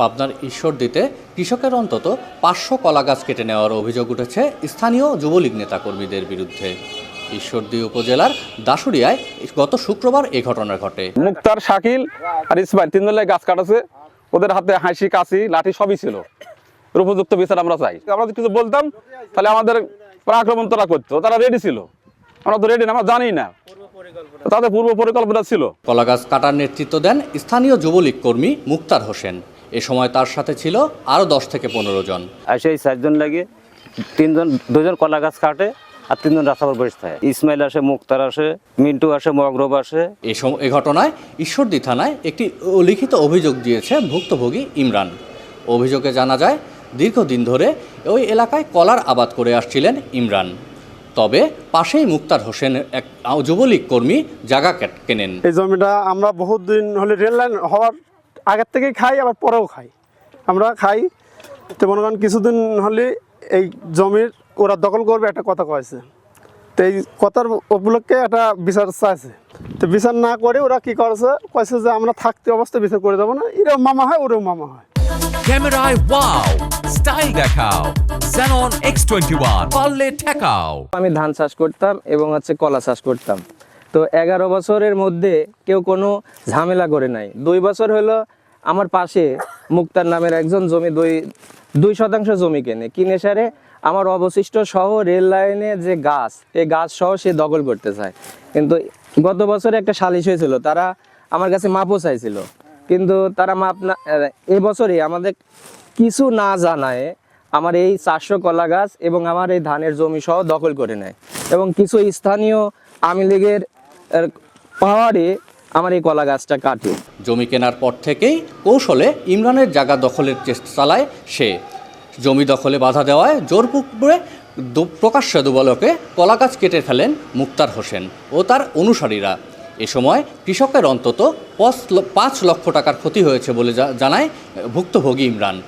পাবনার ঈশ্বরদীতে কৃষকের অন্তত ৫০০ কলা গাছ কেটে নেওয়ার অভিযোগ উঠেছে স্থানীয় যুবলীগ নেতাকর্মীদের বিরুদ্ধে। ঈশ্বরদী উপজেলার দাসুরিয়ায় গত শুক্রবার এ ঘটনা ঘটে। মুক্তার, শাকিল আর ইসমাইল তিনজনে গাছ কাটাছে। ওদের হাতে হাসি, কাশি, লাঠি সবই ছিল। এর উপযুক্ত বিচার আমরা চাই। আমরা কিছু বলতাম তাহলে আমাদের আক্রমণ তারা করতো। তারা রেডি ছিল, আমরা তো রেডি না, আমরা জানি না তাদের পূর্ব পরিকল্পনা ছিল। কলা গাছ কাটার নেতৃত্ব দেন স্থানীয় যুবলীগ কর্মী মুক্তার হোসেন। এ সময় তার সাথে ছিল আরও 10 থেকে 15 জন। এই 4 জন লাগে, 2জন কলা গাছ কাটে আর 3 জন রাস্তা বসে থাকে। ইসমাইল আসে, মুক্তার আসে, মিন্টু আসে, মগরব আসে। এ ঘটনায় ঈশ্বরদী থানায় একটি লিখিত অভিযোগ দিয়েছে ভুক্তভোগী ইমরান। অভিযোগে জানা যায়, দীর্ঘদিন ধরে ওই এলাকায় কলার আবাদ করে আসছিলেন ইমরান। তবে পাশেই মুক্তার হোসেন এক যুবলীগ কর্মী জায়গা কেনেন। এই জমিটা আমরা বহুত দিন হলে রেল লাইন হওয়ার আগের থেকেই খাই, আবার পরেও খাই। আমরা খাই তো মনে করেন কিছুদিন হলে এই জমির ওরা দখল করবে একটা কথা কয়েছে। তো এই কথার উপলক্ষে একটা বিচার চাইছে। তো বিচার না করে ওরা কি করেছে, কয়েছে যে আমরা থাকতে অবস্থায় বিচার করে দেবো না। এরও মামা হয়, ওরও মামা হয়। ক্যামেরায় ওয়াও, স্টাইল দেখাও, Xenon X21 পারলে ঠেকাও। আমি ধান চাষ করতাম এবং কলা চাষ করতাম। তো 11 বছরের মধ্যে কেউ কোনো ঝামেলা করে নাই। 2 বছর হলো আমার পাশে মুক্তার নামের একজন জমি 2 শতাংশ জমি কিনে সারে আমার অবশিষ্ট সহ রেল লাইনে যে গাছ, এই গাছ সহ সে দখল করতে চায়। কিন্তু গত বছরে একটা সালিশ হয়েছিল, তারা আমার কাছে মাপও চাইছিল, কিন্তু তারা মাপ না, এবছরে আমাদের কিছু না জানায় আমার এই 400 কলা গাছ এবং আমার এই ধানের জমি সহ দখল করে নেয় এবং কিছু স্থানীয় আওয়ামী লীগের পাওয়ারে আমার এই কলা গাছটা কাটে। জমি কেনার পর থেকেই কৌশলে ইমরানের জায়গা দখলের চেষ্টা চালায় সে। জমি দখলে বাধা দেওয়ায় জোরপূর্বক প্রকাশ্য দুবলকে কলা গাছ কেটে ফেলেন মুক্তার হোসেন ও তার অনুসারীরা। এ সময় কৃষকের অন্তত 5 লক্ষ টাকার ক্ষতি হয়েছে বলে জানায় ভুক্তভোগী ইমরান।